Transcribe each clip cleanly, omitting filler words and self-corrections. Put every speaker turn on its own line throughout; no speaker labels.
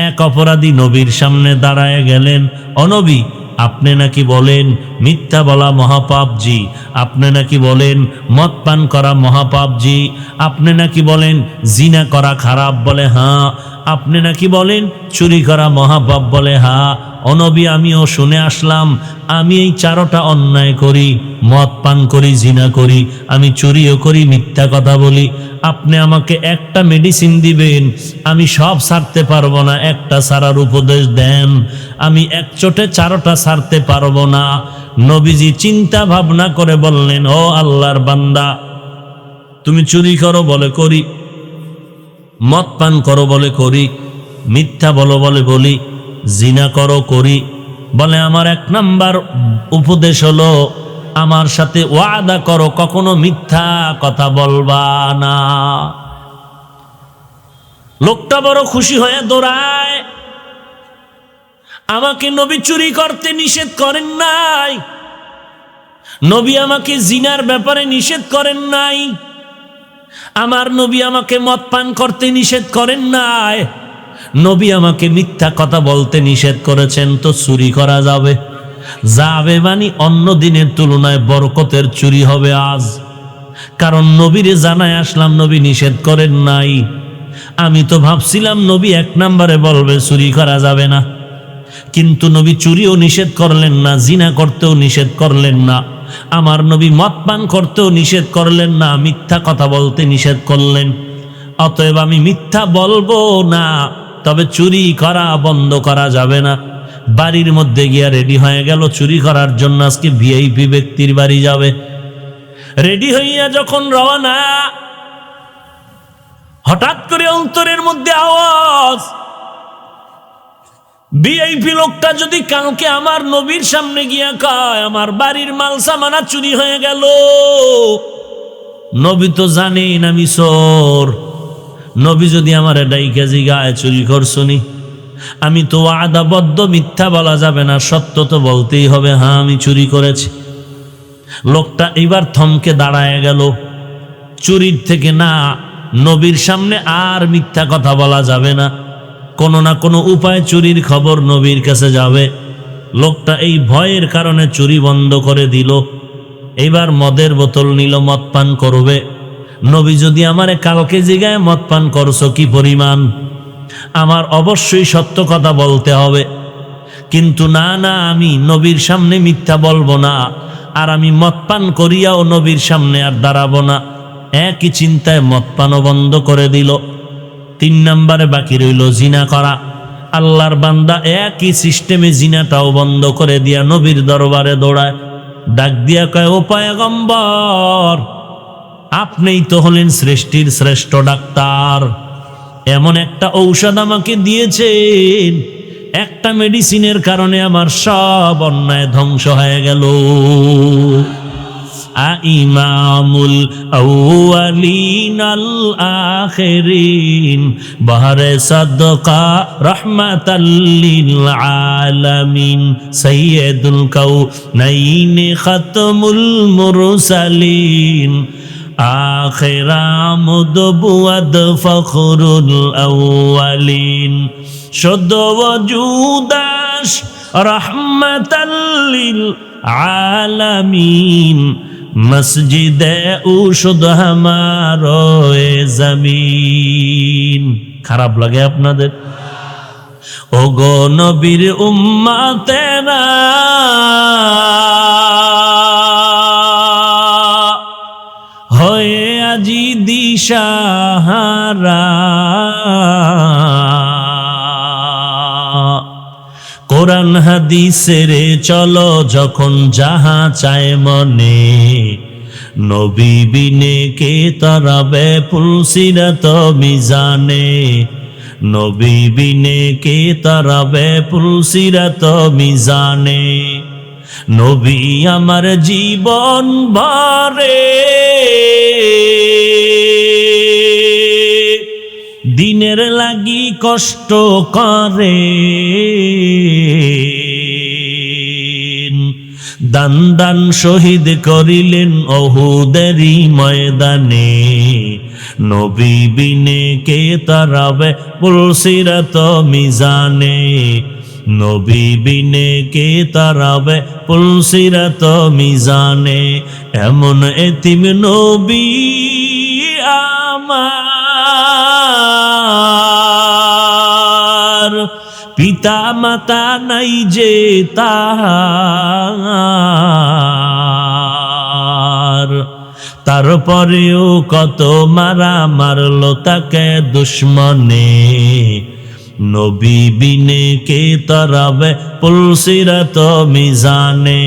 এক অপরাধী নবীর সামনে দাঁড়ায় গেলেন, ও নবী, আপনি নাকি বলেন মিথ্যা বলা মহাপাপ জি, আপনি নাকি বলেন মদ পান করা মহাপাপ জি, আপনি নাকি বলেন জিনা করা খারাপ, বলে হ্যাঁ, আপনি নাকি বলেন চুরি করা মহাপাপ, বলে হ্যাঁ। ও নবী, আমিও শুনে আসলাম, আমি এই চারোটা অন্যায় করি, মদ পান করি, জিনা করি, আমি চুরিও করি, মিথ্যা কথা বলি, আপনি আমাকে একটা মেডিসিন দিবেন, আমি সব ছাড়তে পারবো না, একটা ছাড়ার উপদেশ দেন, আমি এক চোটে চারোটা ছাড়তে পারবো না। নবীজি চিন্তা ভাবনা করে বললেন, ও আল্লাহর বান্দা, তুমি চুরি করো, বলে করি, মদ পান করো, বলে করি, মিথ্যা বলো, বলে বলি, জিনা করো, করি, বলে আমার এক নাম্বার উপদেশ হলো আমার সাথে ওয়াদা করো কখনো মিথ্যা কথা বলবা না। লোকটা বড় খুশি হয়ে দৌড়ায়, আমাকে নবী চুরি করতে নিষেধ করেন নাই, নবী আমাকে জিনার ব্যাপারে নিষেধ করেন নাই, আমার নবী আমাকে মদ পান করতে নিষেধ করেন নাই, নবী আমাকে মিথ্যা কথা বলতে নিষেধ করেছেন, তো চুরি করা যাবে, যাবে মানে অন্য দিনের তুলনায় বরকতের চুরি হবে আজ, কারণ নবীরে জানায় আসলাম নবী নিষেধ করেন নাই। আমি তো ভাবছিলাম নবী এক নম্বরে বলবে চুরি করা যাবে না, কিন্তু নবী চুরিও নিষেধ করলেন না, জিনা করতেও নিষেধ করলেন না, আমার নবী মদ পান করতেও নিষেধ করলেন না, মিথ্যা কথা বলতে নিষেধ করলেন। অতএব আমি মিথ্যা বলবো না, তবে চুরি করা বন্ধ করা যাবে না। বাড়ির মধ্যে গিয়া রেডি হয়ে গেল চুরি করার জন্য, আজকে ভিআইপি ব্যক্তির বাড়ি যাবে। রেডি হইয়া যখন রওনা, হঠাৎ করে অন্তরের মধ্যে আওয়াজ, ভিআইপি লোকটা যদি কালকে আমার নবীর সামনে গিয়া কয় আমার বাড়ির মাল সামানা চুরি হয়ে গেল, নবী তো জানেন আমি চোর, নবী যদি আমার ডাইকা জিগায় চুরি করছনি, আমি তো ওয়াদাবদ্ধ, মিথ্যা বলা যাবে না, সত্য তো বলতেই হবে, হ্যাঁ আমি চুরি করেছি। লোকটা এবার থমকে দাঁড়ায় গেল, চুরির থেকে না, নবীর সামনে আর মিথ্যা কথা বলা যাবে না, কোনো না কোনো উপায় চুরির খবর নবীর কাছে যাবে। লোকটা এই ভয়ের কারণে চুরি বন্ধ করে দিল। এইবার মদের বোতল নিল, মদ পান করবে। নবী যদি আমারে কালকে জিগায় মদ পান করছো কি পরিমাণ, আমার অবশ্যই সত্য কথা বলতে হবে, কিন্তু না না, আমি নবীর সামনে মিথ্যা বলবো না, আর আমি মদ পান করিয়াও নবীর সামনে আর দাঁড়াবো না। একই চিন্তায় মদ পানও বন্ধ করে দিল। 3 নম্বরে বাকি রইল জিনা করা। আল্লাহর বান্দা একই সিস্টেমে জিনাটাও বন্ধ করে দিয়া নবীর দরবারে দৌড়ায়, ডাক দিয়া কয়, ও পয়গম্বর, আপনিই তো হলেন সৃষ্টির শ্রেষ্ঠ ডাক্তার, এমন একটা ঔষধ আমাকে দিয়েছেন, একটা মেডিসিনের কারণে আমার সব অন্যায় ধ্বংস হয়ে গেল। ইমামুল আউয়ালিন আল আখিরিন, বাহরে সাদকা রাহমাতাল লিল আলামিন, সাইয়্যিদুল কাউনাইন খাতমুল মুরসালিন, আখিরা মুদবুয়াদ ফখরুল আউয়ালিন, শুদ্ধ ওজুদাস রাহমাতাল লিল আলামিন, মসজিদে ঔষধ হামারো জমিন। খারাপ লাগে আপনাদের? ওগো নবীর উম্মতেরা, হয়ে আজি দিশাহারা, কোরআন হাদিসের চলো যখন যাহা চায় মনে, নবী বিনে কে তরাবে পুলসিরাত মিজানে, নবী বিনে কে তরাবে পুলসিরাত মিজানে, নবী আমার জীবন ভরে দিনের লাগি কষ্ট করে, দান দান শহীদ করিলেন অহুদেরই ময়দানে, নবী বিনে কে তারাবে পুলসিরাত মিজানে, নবী বিনে কে তারাবে পুলসিরাত মিজানে। এমন এতিম নবী আমার, পিতা মাতা নাই যে তার, তারপরেও কত মারা মারলো তাকে দুশ্মনে। নবী বিনে কে তারাবে পুলসিরাত মিজানে,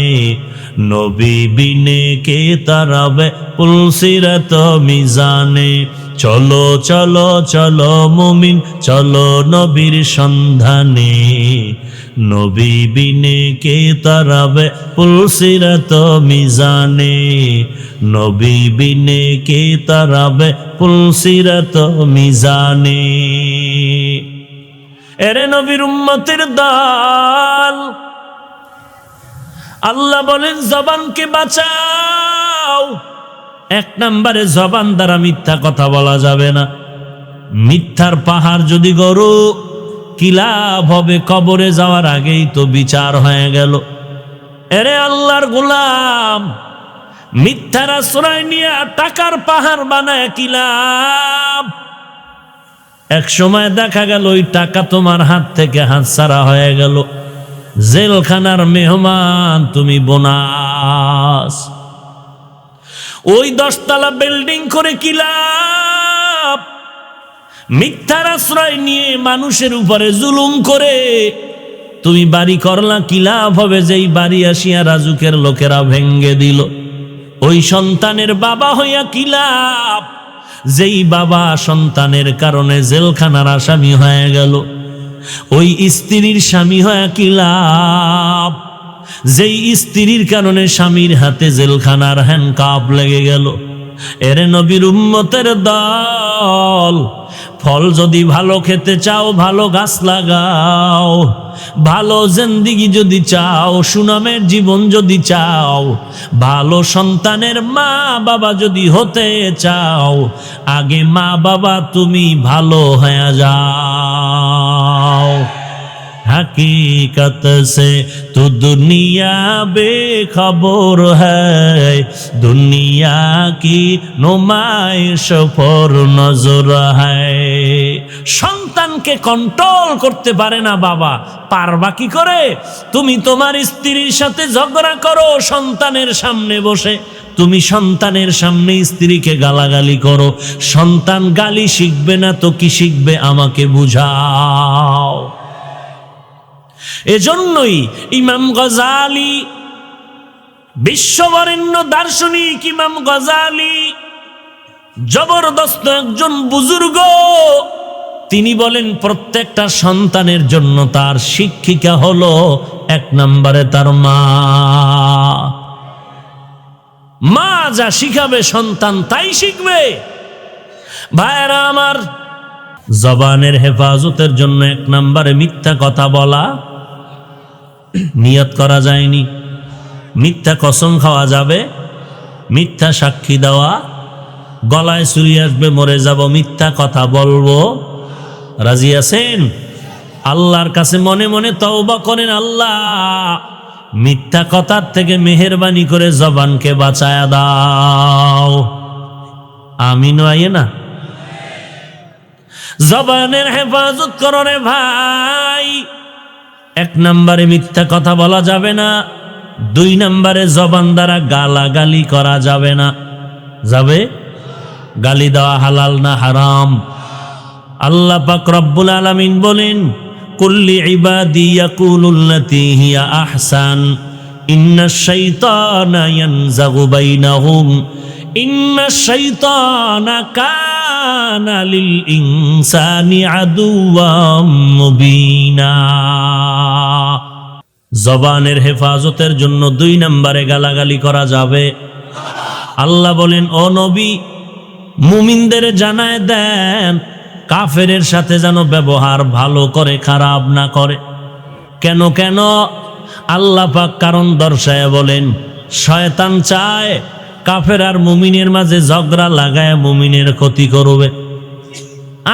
নবী বিনে কে তারাবে পুলসিরাত মিজানে। চলো চলো চলো মুমিন চলো নবীর সন্ধানে, নবী বিনে কে তারাবে পুলসিরাত মিজানে, নবী বিনে কে তারাবে পুলসিরাত মিজানে। এরে নবীর উম্মতের দল, আল্লাহ বলেন জবানকে বাঁচাও। এক নম্বরে জবান দ্বারা মিথ্যা কথা বলা যাবে না। মিথ্যার পাহাড় যদি গড়ো কি লাভ হবে? কবরে যাওয়ার আগেই তো বিচার হয়ে গেল। এরে আল্লাহর গোলাম, মিথ্যার আশ্রয় নিয়ে টাকার পাহাড় বানায় কি লাভ? এক সময় দেখা গেল ওই টাকা তোমার হাত থেকে হাতছাড়া হয়ে গেল, জেলখানার মেহমান তুমি বোনাস। ওই 10 তলা বিল্ডিং করে কি লাভ? মিথ্যার আশ্রয় নিয়ে মানুষের উপরে জুলুম করে তুমি বাড়ি করলা, কি লাভ হবে? যেই বাড়ি আসিয়া রাজুকের লোকেরা ভেঙ্গে দিল। ওই সন্তানের বাবা হইয়া কি লাভ? যেই বাবা সন্তানের কারণে জেলখানার আসামি হয়ে গেল। ওই স্ত্রীর স্বামী হয়ে কি লাভ? যেই স্ত্রীর কারণে স্বামীর হাতে জেলখানার হ্যান্ডকাপ লেগে গেল। এরে নবীর উম্মতের দল, ফল যদি ভালো খেতে চাও ভালো গাছ লাগাও, ভালো জিন্দেগি যদি চাও, সুনামের জীবন যদি চাও, ভালো সন্তানের মা বাবা যদি হতে চাও, আগে মা বাবা তুমি ভালো হয়ে যাও। हकीकत से तो दुनिया बेखबर है, दुनिया की नुमाइश पर नजर है। সন্তানকে কন্ট্রোল করতে পারে না বাবা, পারবা কি করে? তুমি তোমার স্ত্রীর সাথে ঝগড়া করো সন্তানের সামনে বসে, তুমি সন্তানের সামনে স্ত্রীকে গালাগালি করো, সন্তান গালি শিখবে না তো কি শিখবে? আমাকে বুঝাও। এজন্যই ইমাম গজালি, বিশ্ববরেণ্য দার্শনিক ইমাম গজালি, জবরদস্ত একজন বুজুর্গ, তিনি বলেন প্রত্যেকটা সন্তানের জন্য তার শিক্ষিকা হলো 1 নম্বরে তার মা। মা যা শিখাবে সন্তান তাই শিখবে। ভাইরা আমার, জবানের হেফাজতের জন্য 1 নম্বরে মিথ্যা কথা বলা নিয়ত করা যায়নি। মিথ্যা কসম খাওয়া যাবে, মিথ্যা সাক্ষী দেওয়া, গলায় ছুরি আসবে মরে যাব, মিথ্যা কথা বলবো। রাজি আছেন? আল্লাহর কাছে মনে মনে তওবা করেন, আল্লাহ মিথ্যা কথার থেকে মেহেরবানি করে জবানকে বাঁচায়া দাও। আমিন আইয়ে না? জবানের হেফাজত করো রে ভাই। 1 নম্বরে মিথ্যা কথা বলা যাবে না। 2 নম্বরে জবান দ্বারা গালাগালি করা যাবে না। যাবে? গালি দেওয়া হালাল না হারাম? আল্লাহ পাক রব্বুল আলামিন বলেন, কুল্লি ইবাদি ইয়াকুলুল্লাতী হিয়া আহসান ইন্নাশ শাইতানা ইয়ানজাগু বাইনাহুম ইন্নাশ শাইতানা কানা লিল ইনসানি আদুওয়াম মুবিনা। জবানের হেফাজতের জন্য 2 নম্বরে গালাগালি করা যাবে। আল্লাহ বলেন, ও নবী, মুমিনদের জানায় দেন কাফেরের সাথে যেন ব্যবহার ভালো করে, খারাপ না করে। কেন কেন? আল্লাহ পাক কারণ দর্শায় বলেন, শয়তান চায় কাফের আর মুমিনের মাঝে ঝগড়া লাগায় মুমিনের ক্ষতি করবে।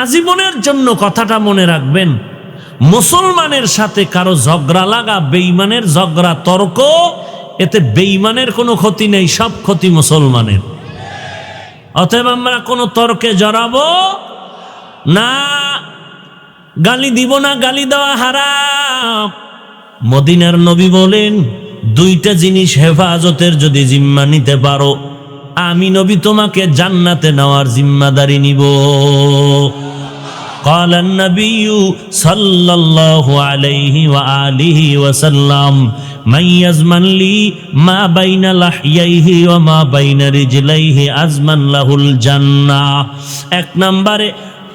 আজীবনের জন্য কথাটা মনে রাখবেন, মুসলমানের সাথে কারো ঝগড়া লাগা, বেঈমানের ঝগড়া তর্ক, এতে বেঈমানের কোনো ক্ষতি নেই, সব ক্ষতি মুসলমানের। অতএব আমরা কোনো তর্কে জড়াবো না, গালি দিব না, গালি দেওয়া হারাম। মদিনার নবী বলেন, দুইটা জিনিস হেফাজতের যদি জিম্মা নিতে পারো, আমি নবী তোমাকে জান্নাতে নেওয়ার জিম্মাদারি নিব। قال النبي صلى الله عليه وآله وسلم من يزمن لي ما بين لحييه وما بين رجليه أزمن له الجنة। এক নম্বরে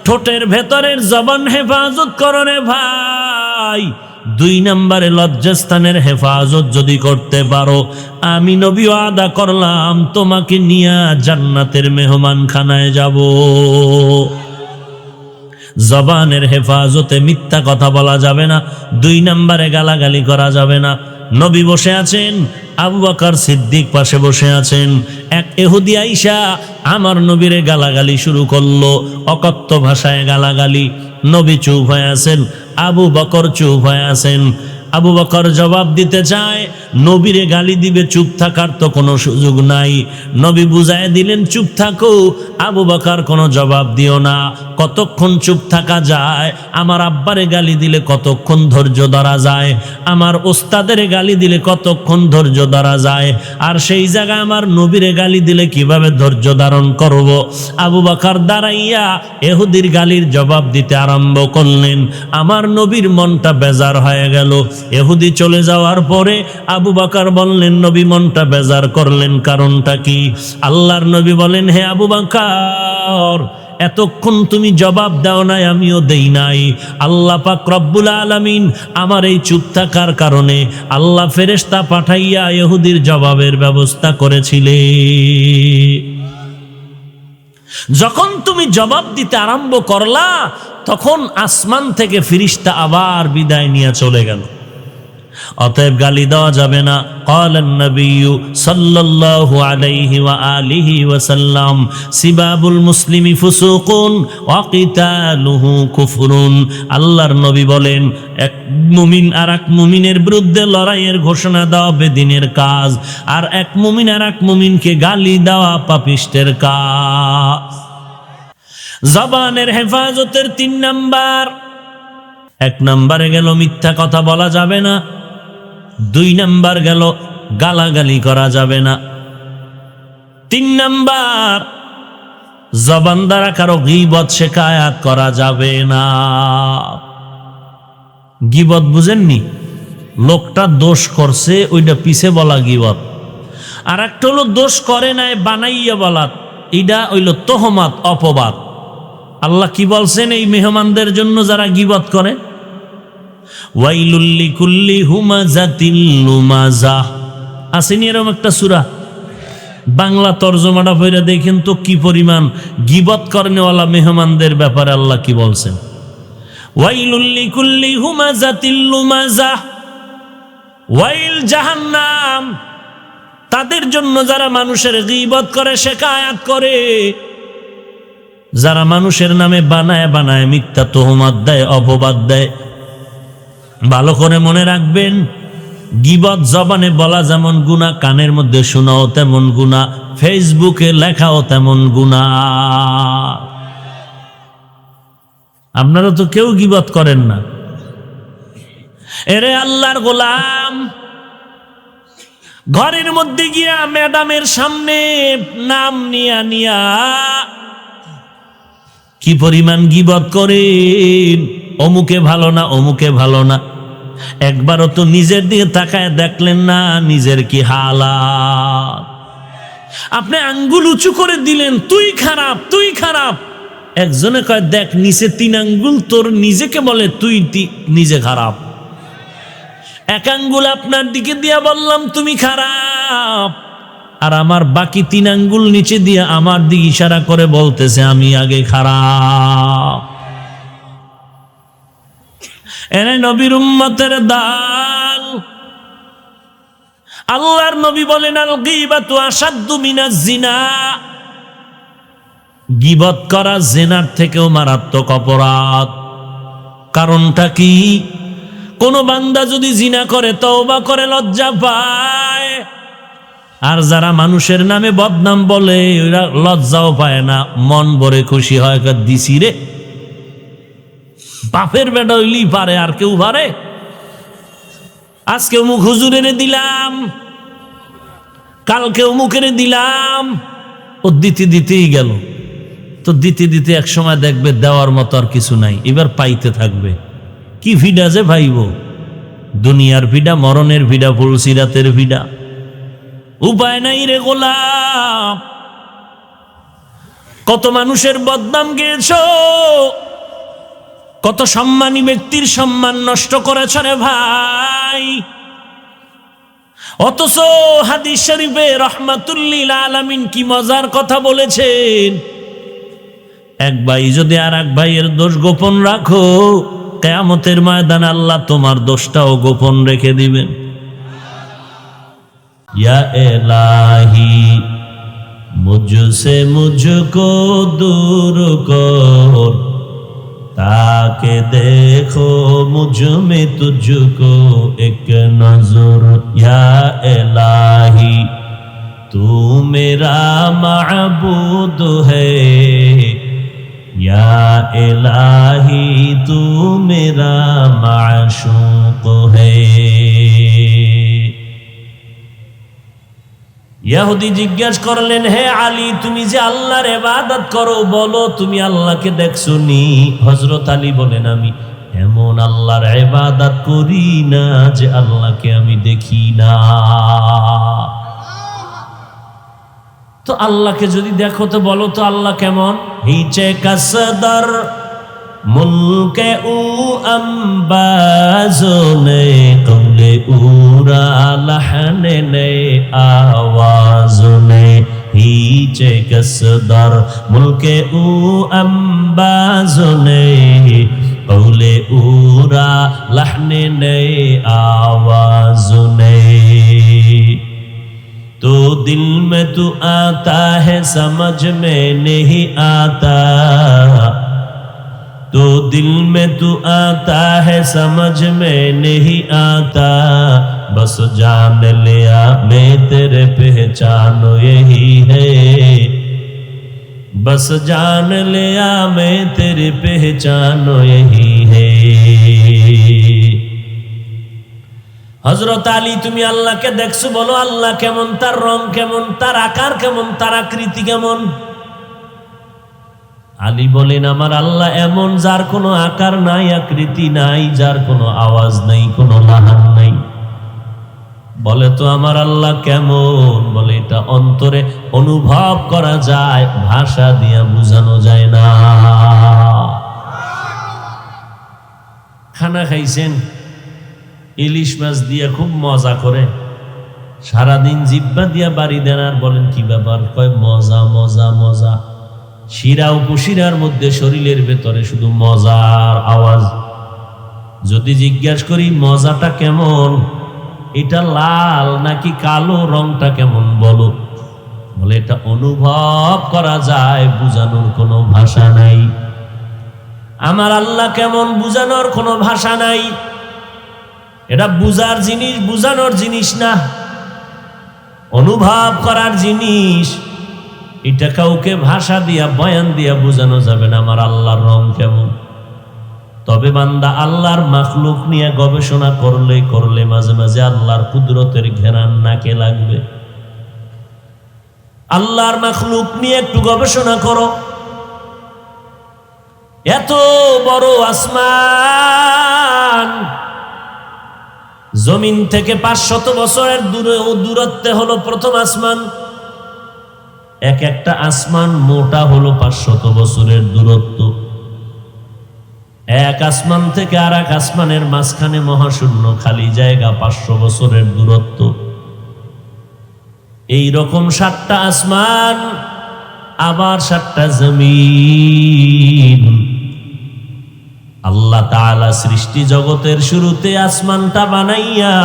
ঠোঁটের ভেতরের জবান হেফাজত করো রে ভাই। দুই নম্বরে লজ্জাস্থানের হেফাজত যদি করতে পারো, আমি নবী ওয়াদা করলাম তোমাকে নিয়ে জান্নাতের মেহমানখানায় যাব। জবানের হেফাজতে মিথ্যা কথা বলা যাবে না, দুই নম্বরে গালাগালি করা যাবে না। নবী বসে আছেন, আবু বকর সিদ্দিক পাশে বসে আছেন। এক ইহুদি আইসা আমার নবীরে গালাগালি শুরু করলো, অকথ্য ভাষায় গালাগালি। নবী চুপ হয়ে আছেন, আবু বকর চুপ হয়ে আছেন। আবু বকর জবাব দিতে চায়, নবীরে গালি দিবে, চুপ থাকার তো কোনো সুযোগ নাই। নবী বুঝায় দিলেন, চুপ থাকো। আবু বকর কোনো জবাব দিও না। কতক্ষণ চুপ থাকা যায়? আমার আব্বারে গালি দিলে কতক্ষণ ধৈর্য ধরা যায়? আমার ওস্তাদের গালি দিলে কতক্ষণ ধৈর্য ধরা যায়? আর সেই জায়গায় আমার নবীরে গালি দিলে কিভাবে ধৈর্য ধারণ করব? আবু বকর দাঁড়াইয়া ইহুদির গালির জবাব দিতে আরম্ভ করলেন। আমার নবীর মনটা বেজার হয়ে গেল। ইহুদি চলে যাওয়ার পরে আবু বকর বললেন, নবী মনটা বেজার করলেন, কারণটা কি? আল্লাহর নবী বলেন, হে আবু বকর, এতক্ষণ তুমি জবাব দাও নাই, আমিও দেই নাই। আল্লাহ পাক রব্বুল আলামিন আমার এই চুপ থাকার কারণে আল্লাহ ফেরেশতা পাঠাইয়া ইহুদির জবাবের ব্যবস্থা করেছিলেন। যখন তুমি জবাব দিতে আরম্ভ করলা, তখন আসমান থেকে ফেরেশতা আবার বিদায় নিয়ে চলে গেল। অতএব গালি দেওয়া যাবে না। ক্বালান নবিয়্যু সাল্লাল্লাহু আলাইহি ওয়া আলিহি ওয়াসাল্লাম, সিবাবুল মুসলিমি ফুসুকুন ওয়া কিতালুহু কুফরুন। আল্লাহর নবী বলেন, এক মুমিন আর এক মুমিনের বিরুদ্ধে লড়াইয়ের ঘোষণা দেওয়া বেদিনের কাজ, আর এক মুমিন আর এক মুমিনকে গালি দেওয়া পাপিষ্টের কাজ। জবানের হেফাজতের 3 নাম্বার। 1 নম্বরে গেল মিথ্যা কথা বলা যাবে না, 2 নাম্বার গেল গালাগালি করা যাবে না, 3 নাম্বার জবান দ্বারা কারো গীবত শিকায়াত করা যাবে না। গীবত বুঝেননি? লোকটা দোষ করছে, ওইটা পিছে বলা গীবত। আর একটা হলো দোষ করে নাই বানাইয়া বলা, এটা হইল তোহমাত, অপবাদ। আল্লাহ কি বলছেন এই মেহমানদের জন্য যারা গীবত করে? ওয়াইলুল লিকুল্লি হুমাযাতিল লুমাযাহ। আসেনি এরকম একটা সূরা? বাংলা তরজমাটা পড়ে দেখেন তো কি পরিমাণ গীবত করেনেওয়ালা মেহমানদের ব্যাপারে আল্লাহ কি বলছেন। ওয়াইলুল লিকুল্লি হুমাযাতিল লুমাযাহ, ওয়াইল জাহান্নাম তাদের জন্য যারা মানুষের গীবত করে, শিকায়াত করে, যারা মানুষের নামে বানায় বানায় মিথ্যা তোহমত দেয়, অপবাদ দেয়। ভালো করে মনে রাখবেন, গীবত জবানে বলা যেমন গুনাহ, কানের মধ্যে শোনাও তেমন গুনাহ, ফেসবুকে লেখাও তেমন গুনাহ। আপনারা তো কেউ গীবত করেন না। এরে আল্লাহর গোলাম, ঘরের মধ্যে গিয়া ম্যাডামের সামনে নাম নিয়া নিয়া কি পরিমাণ গীবত করেন। অমুকে ভালো না, অমুকে ভালো না। একবারও তো নিজের দিকে তাকায় দেখলেন না নিজের কি হালাত। আপনি আঙ্গুল উঁচু করে দিলেন, তুই খারাপ, তুই খারাপ। একজনে কয়, দেখ নিচে 3 আঙ্গুল তোর, নিজেকে বলে তুই নিজে খারাপ। এক আঙ্গুল আপনার দিকে দিয়া বললাম তুমি খারাপ, আর আমার বাকি 3 আঙ্গুল নিচে দিয়ে আমার দিকে ইশারা করে বলতেছে আমি আগে খারাপ। এনে নবীর উম্মতের দাল, আল্লাহর নবী বলেন, আল গীবাতু আশাদ্দু মিনাজ জিনা, গীবত করা জিনার থেকেও মারাত্মক অপরাধ। কারণটা কি? কোন বান্দা যদি জিনা করে, তওবা করে, লজ্জা পায়, আর যারা মানুষের নামে বদনাম বলে ওরা লজ্জাও পায় না, মন ভরে খুশি হয়, দিছি রে, বাপের বেটা হইলি পারে, আর কেউ পারে? আজকে মুখ হুজুরের দিলাম, কালকে মুখের দিলাম, ও দিতে দিতেই গেল। তো দিতে দিতে এক সময় দেখবে দেওয়ার মতো আর কিছু নাই, এবার পাইতে থাকবে। কি ভিডা যে ভাইব, দুনিয়ার ভিডা, মরণের ভিডা, ফুলসিরাতের ভিডা, উপায় নাই রে গোলাম। কত মানুষের বদনাম গেছ, কত সম্মানী ব্যক্তির সম্মান নষ্ট করেছ রে ভাই। অথচ হাদিস শরীফে রাহমাতুল্লিল আলামিন কি মজার কথা বলেছেন, এক ভাই যদি আর এক ভাইয়ের দোষ গোপন রাখো, কিয়ামতের ময়দানে আল্লাহ তোমার দোষটাও গোপন রেখে দিবেন। या इलाही मुझसे मुझको दूर कर, ताके देखो मुझ में तुझको एक नजर। या इलाही तू मेरा माबूद है, या इलाही तू मेरा माशूक है। ইহুদি জিজ্ঞাসা করলেন, হে আলী, তুমি যে আল্লাহর ইবাদত করো, বলো তুমি আল্লাহকে দেখছো নি? হযরত আলী বলেন, আমি এমন আল্লাহর ইবাদত করি না যে আল্লাহকে আমি দেখি না। তো আল্লাহকে যদি দেখো তো বলো তো আল্লাহ কেমন? হিচে কাসদার মুলকে উ আম্বাজো নে কৌলে উরা লহনে নে আওয়াজো নে। হিচে কাসদার মুলকে উ আম্বাজো নে কৌলে উরা লহনে নে আওয়াজো নে। तो दिल में तू आता है समझ में नहीं आता, तो दिल में तू आता है समझ में नहीं आता, बस जान लिया मैं तेरे पहचान यही है, बस जान लिया मैं तेरी पहचान यही है। হযরত আলী, তুমি আল্লাহকে দেখছো, বলো আল্লাহ কেমন, তার রং কেমন, তার আকার কেমন, তার আকৃতি কেমন? আলী বলেন, আমার আল্লাহ এমন যার কোনো আকার নাই, আকৃতি নাই, যার কোনো আওয়াজ নাই, কোনো লাহান নাই। বলে তো আমার আল্লাহ কেমন? বলে এটা অন্তরে অনুভব করা যায়, ভাষা দিয়ে বোঝানো যায় না। খানা খাইছেন, ইলিশ মাছ দিয়ে খুব মজা করে, সারাদিন জিব্বা দিয়া বাড়ি দেন, আর বলেন কি ব্যাপার? কয় মজা মজা মজা। শিরা উপশিরার মধ্যে শরীরের ভেতরে শুধু মজার আওয়াজ। যদি জিজ্ঞাসা করি মজাটা কেমন, এটা লাল নাকি কালো, রংটা কেমন বলো? বলে এটা অনুভব করা যায়, বুঝানোর কোনো ভাষা নাই। আমার আল্লাহ কেমন, বুঝানোর কোনো ভাষা নাই। এটা বুঝার জিনিস, বুঝানোর জিনিস না, অনুভব করার জিনিস। এটা কাউকে ভাষা দিয়া, বয়ান দিয়া বোঝানো যাবে না আমার আল্লাহর রং কেমন। তবে বান্দা আল্লাহর মাখলুক নিয়ে গবেষণা করলে মাঝে মাঝে আল্লাহর কুদরতের ঘেরান নাকে লাগবে। আল্লাহর মাখলুক নিয়ে একটু গবেষণা করো। এত বড় আসমান, জমিন থেকে 500 বছরের দূরত্বে হলো প্রথম আসমান। এক একটা আসমান মোটা হলো 500 বছরের দূরত্ব। এক আসমান থেকে আর এক আসমানের মাঝখানে মহাশূন্য খালি জায়গা, 500 বছরের দূরত্ব। এই রকম 7টা আসমান, আবার 7টা জমিন। আল্লাহ তাআলা সৃষ্টি জগতের শুরুতে আসমানটা বানাইয়া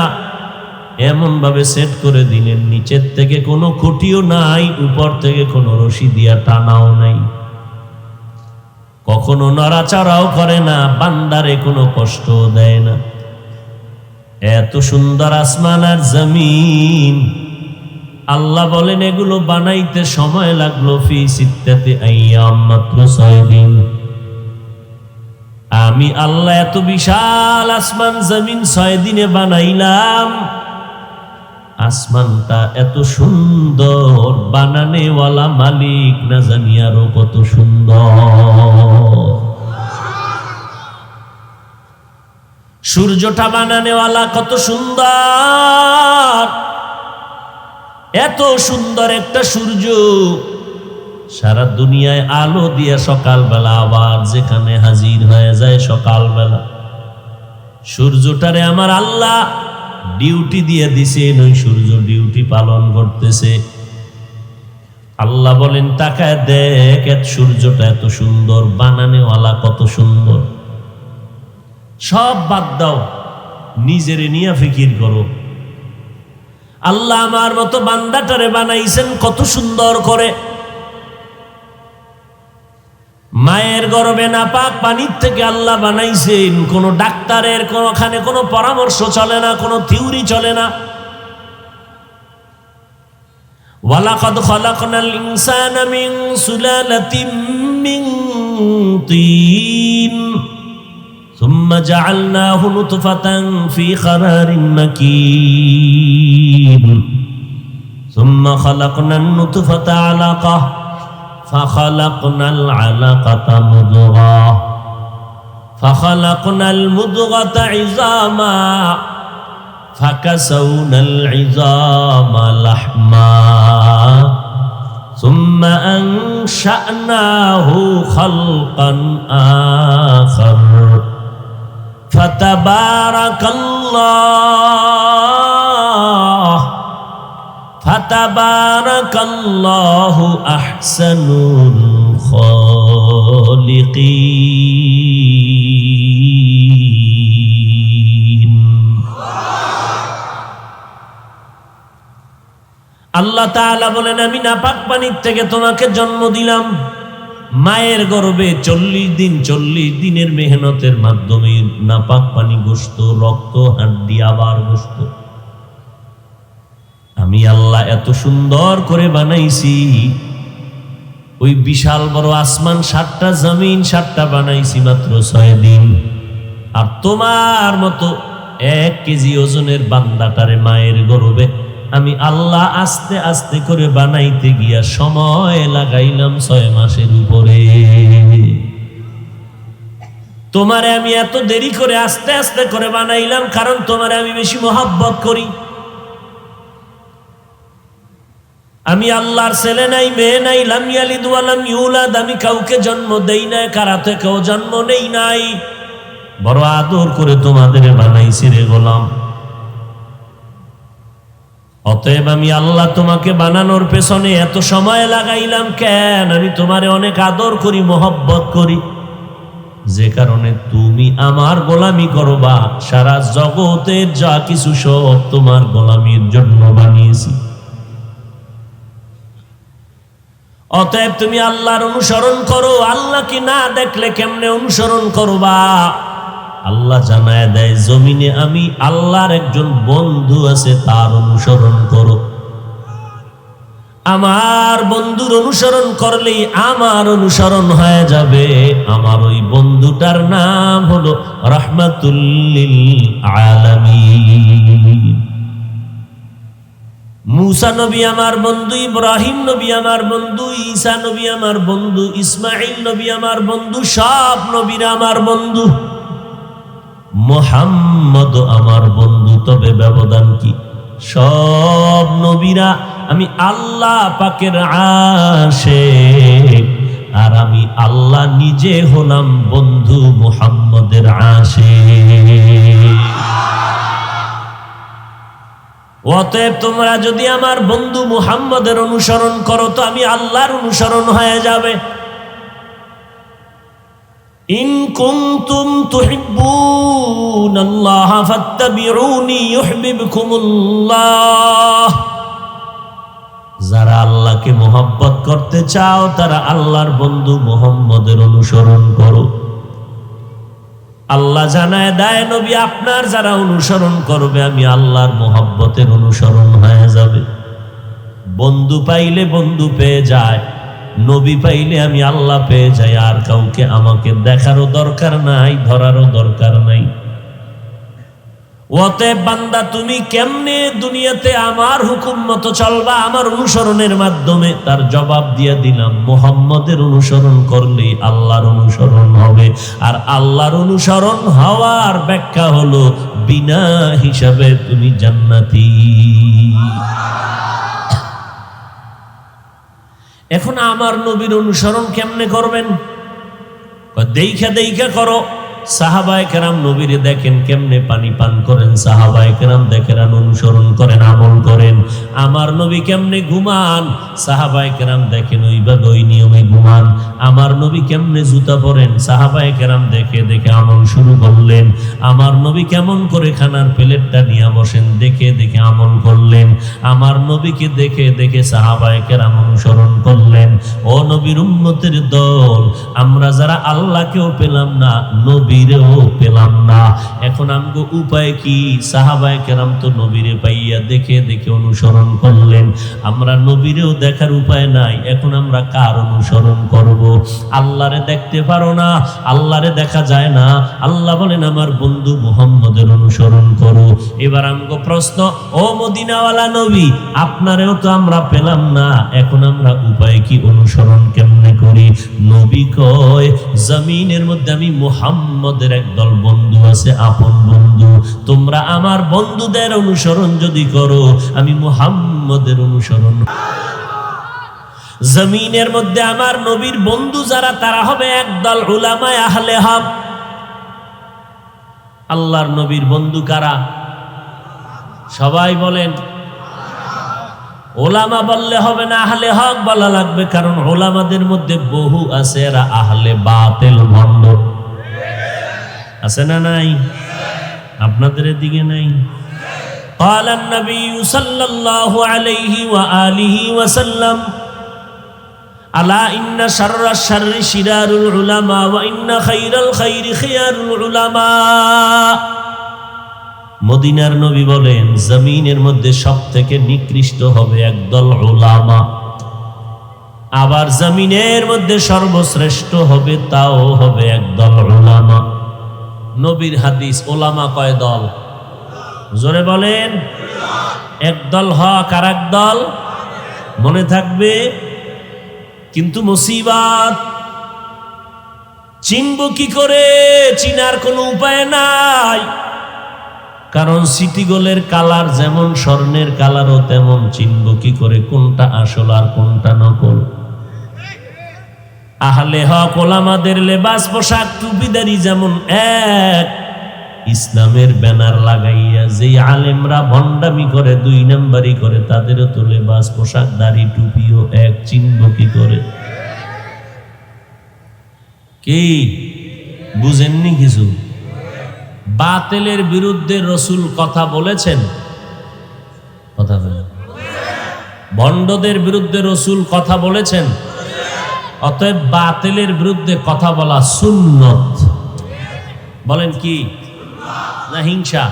এমন ভাবে সেট করে দিলেন, নিচের থেকে কোনো খুঁটিও নাই, উপর থেকে কোনো রশি দিয়া টানাও নাই, কখনো নড়াচড়াও করে না, বান্দারে কোনো কষ্ট দেয় না। এত সুন্দর আসমান আর জমিন, আল্লাহ বলেন এগুলো বানাইতে সময় লাগলো ফি সিত্তাতি আইয়াম, মাত্র 6 দিন। আমি আল্লাহ এত বিশাল আসমান জমিন 6 দিনে বানাইলাম। আসমানটা এত সুন্দর, বানানেওয়ালা মালিক না জানি আরো কত সুন্দর। সূর্যটা বানানেওয়ালা কত সুন্দর, এত সুন্দর একটা সূর্য সারা দুনিয়ায় আলো দিয়ে সকালবেলা আবার যেখানে হাজির হয়ে যায় সকালবেলা। সূর্যটারে আমার আল্লাহ ডিউটি দিয়ে দিছেন, ওই সূর্য ডিউটি পালন করতেছে। আল্লাহ বলেন তাকায় দেখ, সূর্যটা এত সুন্দর, বানানেওয়ালা কত সুন্দর। সব বাদ দাও, নিজেরে নিয়ে ফিকির করো। আল্লাহ আমার মতো বান্দাটারে বানাইছেন কত সুন্দর করে। মায়ের গর্ভে নাপাক পানির থেকে আল্লাহ বানাইছেন। কোন ডাক্তারের কোনখানে কোনো পরামর্শ চলে না, কোনো থিওরি চলে না। ওয়ালাকাদ খালাকনাল ইনসানা মিন সুলালাতিন মিন তিন সুম্মা জাআলনাহু নুতফাতান ফি করারিন মাকিন সুম্মা খালাকনান নুতফাতা আলাকাহ فخلقنا العلقة مضغة فخلقنا المضغة عظاما فكسونا العظام لحما ثم أنشأناه خلقا آخر فتبارك ফাতাবারাকাল্লাহু আহসানুল খালিকিন। আল্লাহ তাআলা বলেন আমি নাপাক পানির থেকে তোমাকে জন্ম দিলাম। মায়ের গর্ভে 40 দিন, 40 দিনের মেহনতের মাধ্যমে নাপাক পানি গোশত, রক্ত, হাড্ডি, আবার গোশত। আমি আল্লাহ এত সুন্দর করে বানাইছি। ওই বিশাল বড় আসমান 7টা, জমিন 7টা বানাইছি মাত্র 6 দিন। আর তোমার মতো 1 কেজি ওজনের বান্দাটারে মায়ের গর্ভে আমি আল্লাহ আস্তে আস্তে করে বানাইতে গিয়া সময় লাগাইলাম 6 মাসের উপরে। তোমারে আমি এত দেরি করে আস্তে আস্তে করে বানাইলাম, কারণ তোমারে আমি বেশি মহব্বত করি। আমি আল্লাহর ছেলে নাই, মেয়ে নাই, লাম ইয়ালিদ ওয়া লাম ইউলাদ, আমি কাউকে জন্ম দেই নাই, কারা থেকেও জন্ম নেই নাই। বড় আদর করে তোমাদের বানাইছি রে গোলাম। অতএব আমি আল্লাহ তোমাকে বানানোর পেছনে এত সময় লাগাইলাম কেন? আমি তোমারে অনেক আদর করি, মহব্বত করি, যে কারণে তুমি আমার গোলামি করবা। সারা জগতের যা কিছু সব তোমার গোলামির জন্য বানিয়েছি। অতএব তুমি আল্লাহর অনুসরণ করো। আল্লাহকে না দেখলে কেমনে অনুসরণ করবা? আল্লাহ জানায় দেয় জমিনে আমি আল্লাহর একজন বন্ধু আছে, তার অনুসরণ করো। আমার বন্ধুর অনুসরণ করলেই আমার অনুসরণ হয়ে যাবে। আমার ওই বন্ধুটার নাম হলো রাহমাতুল লিল আলামিন। মুসা নবী আমার বন্ধু, ইব্রাহিম নবী আমার বন্ধু, ঈসা নবী আমার বন্ধু, ইসমাইল নবী আমার বন্ধু, সব নবীরা আমার বন্ধু। মুহাম্মদ আমার বন্ধু, তবে ব্যবধান কি? সব নবীরা আমি আল্লাহ পাকের আশিক, আর আমি আল্লাহ নিজে হলাম বন্ধু মুহাম্মদের আশিক। অতএব তোমরা যদি আমার বন্ধু মুহাম্মদের অনুসরণ করো তো আমি আল্লাহর অনুসরণ হয়ে যাবে। ইন কুনতুম তুহিব্বুনাল্লাহ ফাত্তাবিউনি ইউহিব্বুকুমুল্লাহ। যারা আল্লাহকে মোহাব্বত করতে চাও তারা আল্লাহর বন্ধু মুহাম্মদের অনুসরণ করো। আল্লাহ জানায় দেয় নবী আপনার যারা অনুসরণ করবে আমি আল্লাহর মোহাব্বতের অনুসরণ হয়ে যাবে। বন্ধু পাইলে বন্ধু পেয়ে যায়, নবী পাইলে আমি আল্লাহ পেয়ে যাই। আর কাউকে আমাকে দেখারও দরকার নাই, ধরারও দরকার নাই। অতএব বান্দা তুমি কেমনে দুনিয়াতে আমার হুকুম মতো চলবা আমার অনুসরণের মাধ্যমে? তার জবাব দিয়ে দিলাম, মুহাম্মদের অনুসরণ করলে আল্লাহর অনুসরণ হবে। আর আল্লাহর অনুসরণ হওয়ার ব্যাখ্যা হলো বিনা হিসাবে তুমি জান্নাতি। এখন আমার নবীর অনুসরণ কেমনে করবেন? দেইখা দেইখা করো। সাহাবায়ে কেরাম নবীরে দেখেন কেমনে পানি পান করেন, সাহাবায়ে কেরাম দেখেন অনুসরণ করেন, আমল করেন। আমার নবী কেমনে ঘুমান, সাহাবায়ে কেরাম দেখেন ওইভাবে ওই নিয়মে ঘুমান। আমার নবী কেমনে জুতা পরেন, সাহাবায়ে কেরাম দেখে দেখে আমল শুরু করলেন। আমার নবী কেমন করে খানার প্লেটটা নিয়ে বসেন, দেখে দেখে আমল করলেন। আমার নবীকে দেখে দেখে সাহাবায়ে কেরাম অনুসরণ করলেন। ও নবীর উম্মতের দল, আমরা যারা আল্লাহকেও পেলাম না, নবীরেও পেলাম না, এখন আমগো উপায় কি? সাহাবায়ে কেরাম তো নবীরে পাইয়া দেখে দেখে অনুসরণ করলেন। আমরা নবীরেও দেখার উপায় নাই, এখন আমরা কার অনুসরণ করব? আল্লাহরে দেখতে পারো না, আল্লাহরে দেখা যায় না। আল্লাহ বলেন আমার বন্ধু মুহাম্মদের অনুসরণ করো। এবার আমগো প্রশ্ন, ও মদিনাওয়ালা নবী, আপনারেও তো আমরা পেলাম না, এখন আমরা উপায় কি? অনুসরণ কেমনে করি? নবী কয় জমিনের মধ্যে আমি মুহাম্মদের একদল বন্ধু আছে, আপন বন্ধু। তোমরা আমার বন্ধুদের অনুসরণ যদি করো, আমি মুহাম্মদের অনুসরণ। জমিনের মধ্যে আমার নবীর বন্ধু যারা, তারা হবে একদল উলামায়ে আহলে হক। আল্লাহর নবীর বন্ধু কারা? সবাই বলেন। ওলামা বললে হবে না, আহলে হক বলা লাগবে, কারণ ওলামাদের মধ্যে বহু আছে এরা আহলে বাতিল, ভণ্ড। আছে না নাই? আপনাদের দিকে নাই? قال النبي صلى الله عليه وآله وسلم ألا إن شر الشر شرار العلماء وإن خير الخير خيار العلماء। মদিনার নবী বলেন জমিনের মধ্যে সবথেকে নিকৃষ্ট হবে একদল উলামা, আবার জমিনের মধ্যে সর্বশ্রেষ্ঠ হবে তাও হবে একদল উলামা। নবীর হাদিস, উলামা কয় দল? জোরে বলেন। একদল হক আর একদল মনে থাকবে। কিন্তু মুসিবত, চিনব কি করে? চিনার কোনো উপায় নাই, কারণ সিটি গোলের কালার যেমন স্বর্ণের কালারও তেমন। চিনব কি করে কোনটা আসল আর কোনটা নকল? আহলে হক ওলামাদের লেবাস, পোশাক, টুপিদারি যেমন এক, ইসলামের ব্যানার লাগাইয়া যেই আলেমরা ভণ্ডামি করে, দুই নাম্বারি করে, তাদেরও তো লেবাস, পোশাক, দাড়ি, টুপিও এক। চিনব কি করে? কি বুঝেননি কিছু? বাতিলের বিরুদ্ধে রসুল কথা বলেছেন, কথা বলেন। ভণ্ডদের বিরুদ্ধে রসুল কথা বলেছেন। অতএব বাতিলের বিরুদ্ধে কথা বলা সুন্নত। বলেন কি না হিংসা?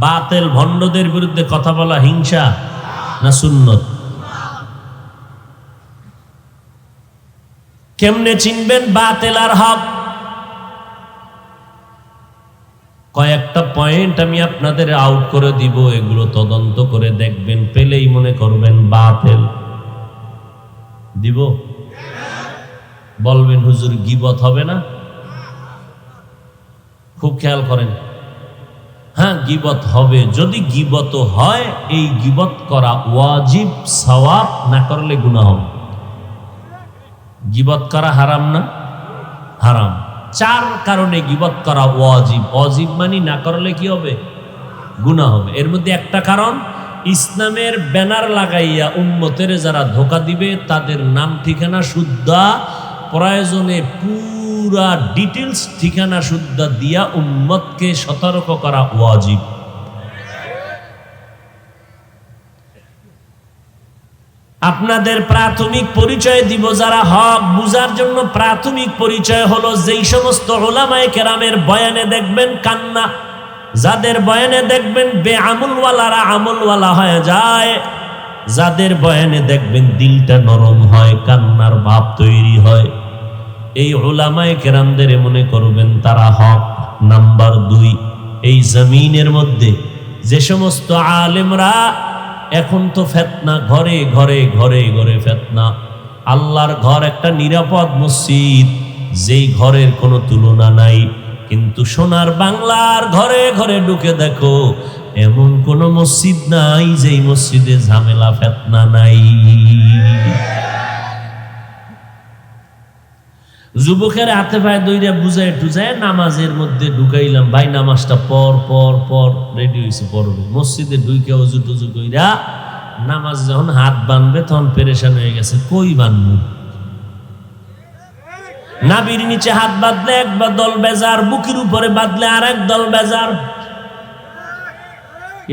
বাতিল ভণ্ডদের বিরুদ্ধে কথা বলা হিংসা না সুন্নত? কেমনে চিনবেন বাতিল আর হক? কয়েকটা পয়েন্ট আমি আপনাদের আউট করে দিব, এগুলো তদন্ত করে দেখবেন, পেলেই মনে করবেন বাতিল। দিব? বলবেন হুজুর গীবত হবে না? খুব খেয়াল করেন। হ্যাঁ, গীবত হবে। যদি গীবত হয়, এই গীবত করা ওয়াজিব, সওয়াব, না করলে গুনাহ হবে। গীবত করা হারাম না? হারাম। 4 কারণে গীবত করা ওয়াজিব। ওয়াজিব মানে না করলে কি হবে? গুনাহ হবে। এর মধ্যে একটা কারণ, ইসলামের ব্যানার লাগাইয়া উম্মতের যারা ধোঁকা দিবে, তাদের নাম ঠিকানা শুদ্ধা, প্রয়োজনে পুরো পুরা ডিটেলস ঠিকানা শুদ্ধ দিয়া উম্মতকে সতর্ক করা ওয়াজিব। আপনাদের প্রাথমিক পরিচয় দিব, যারা হক বুঝার জন্য প্রাথমিক পরিচয় হলো যেই সমস্ত উলামায়ে কেরামের বয়ানে দেখবেন কান্না, যাদের বয়ানে দেখবেন বেআমলওয়ালারা আমলওয়ালা হয়ে যায়, যাদের বয়ানে দেখবেন দিলটা নরম হয়, কান্নার ভাব তৈরি হয়, এই উলামায়ে কেরামদের মনে করবেন তারা হক। নাম্বার 2, এই জমিনের মধ্যে যে সমস্ত আলেমরা, এখন তো ফিতনা ঘরে ঘরে ঘরে ঘরে ফিতনা। আল্লাহর ঘর একটা নিরাপদ মসজিদ, যেই ঘরের কোনো তুলনা নাই, কিন্তু সোনার বাংলার ঘরে ঘরে ঢুকে দেখো এমন কোন মসজিদ নাই যেই মসজিদে ঝামেলা ফিতনা নাই। যুবকের হাতে পায়ে দইরা বুঝায় টুজায় নামাজের মধ্যে ঢুকাইলাম, ভাই নামাজটা পর পর পর রেডি হয়েছে পড়বে। মসজিদে ঢুকে অজু টুজু কইরা নামাজ যখন হাত বানবে তখন পেরেশান হয়ে গেছে, কই বানবো? নাবির নিচে হাত বাঁধলে এক দল বেজার, বুকের উপরে বাঁধলে আর এক দল বেজার।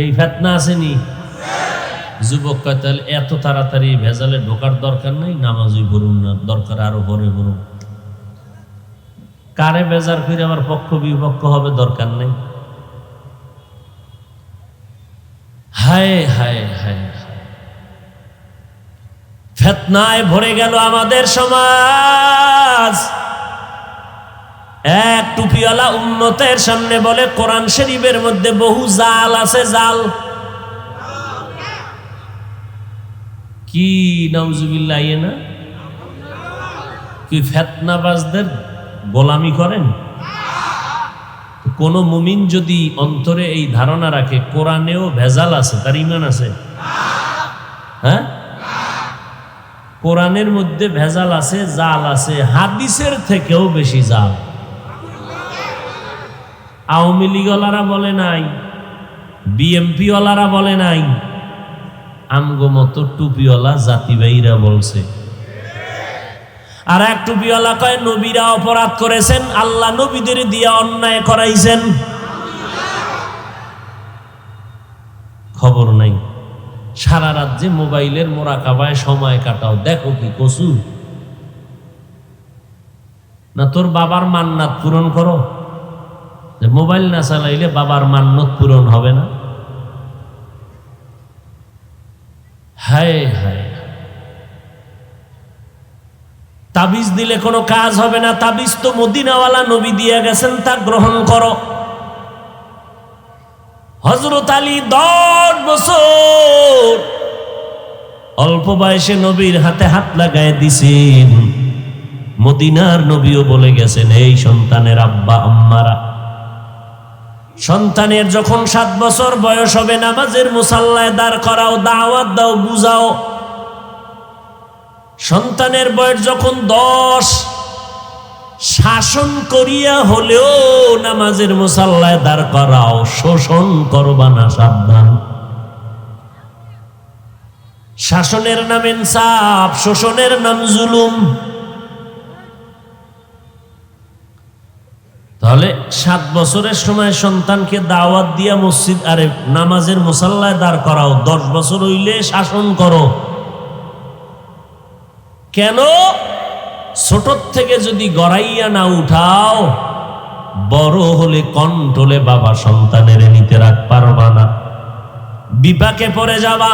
এই ফিতনা আসেনি? যুবক কয় তাহলে এত তাড়াতাড়ি ভেজালে ঢোকার দরকার নেই, নামাজই পড়ুন না, দরকার আরো পরে পড়ুন। কারে বেজার করে আবার পক্ষ বিপক্ষ হবে, দরকার নেই। হায় হায় হায়, ফিতনায় ভরে গেল আমাদের সমাজ। এক টুপিওয়ালা উম্মতের সামনে বলে কোরআন শরীফের মধ্যে বহু জাল আছে, জাল কি নাউজুবিল্লাহ, না কি ফিতনাবাজদের গোলামি করেন? কোন মুমিন যদি অন্তরে এই ধারণা রাখে কোরআনেও ভেজাল আছে, তার ঈমান আছে? হ্যাঁ, কোরআনের মধ্যে ভেজাল আছে, জাল আছে, হাদিসের থেকেও বেশি জাল। আওয়ামী লীগওয়ালারা বলে নাই, বিএমপি ওয়ালারা বলে নাই, আমগো মতো টুপিওয়ালা জাতিবাহীরা বলছে। আর এক টুপিওয়ালা কয় নবীরা অপরাধ করেছেন, আল্লাহ নবীদের দিয়ে অন্যায় করাইছেন। খবর নাই, সারা রাত যে মোবাইলের মোরাকাবায় সময় কাটাও, দেখো কি কসু না? তোর বাবার মান্নাত পূরণ করো, যে মোবাইল না চালাইলে বাবার মান্নত পূরণ হবে না। হায় হায়, তাবিজ দিলে কোনো কাজ হবে না, তাবিজ তো মদিনাওয়ালা নবী দিয়ে গেছেন, তা গ্রহণ করো। হযরত আলী 10 বছর অল্প বয়সে নবীর হাতে হাত লাগায় দিছেন। মদিনার নবীও বলে গেছেন, এই সন্তানের আব্বা আম্মারা, সন্তানের যখন 7 বছর বয়স হবে নামাজের মুসাল্লায় দাঁড় করাও, দাওয়াত দাও, বুঝাও। সন্তানের বয়স যখন 10, শাসন করিয়া হলেও নামাজের মুসাল্লায় দাঁড় করাও, শোষণ করবা না, সাবধান। শাসনের নাম ইনসাফ, শোষণের নাম জুলুম। তাহলে 7 বছরের সময় সন্তানকে দাওয়াত দিয়া মসজিদ আরে নামাজের মুসাল্লায় দাঁড় করাও, 10 বছর হইলে শাসন করো। কেন? ছোট থেকে যদি গড়াইয়া না উঠাও, বড় হলে কন্ট্রোলে বাবা সন্তানের নিতে রাখ পারবা না, বিপাকে পড়ে যাবা।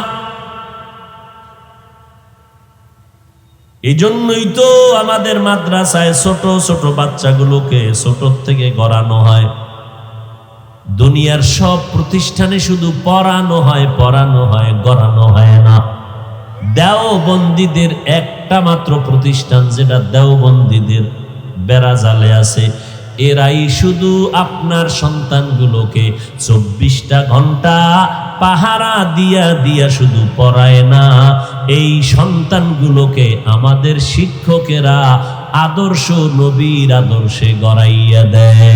এই জন্যই তো আমাদের মাদ্রাসায় ছোট ছোট বাচ্চাগুলোকে ছোট থেকে গড়ানো হয়। দুনিয়ার সব প্রতিষ্ঠানে শুধু পড়ানো হয়, গড়ানো হয় না। দেওবন্দীদের একটা মাত্র প্রতিষ্ঠান, যেটা দেওবন্দীদের বেড়াজালে আছে, এরাই শুধু আপনার সন্তানগুলোকে 24টা ঘন্টা পাহারা দিয়া দিয়া শুধু পড়ায় না, এই সন্তানগুলোকে আমাদের শিক্ষকেরা আদর্শ নবীর আদর্শে গড়াইয়া দেয়।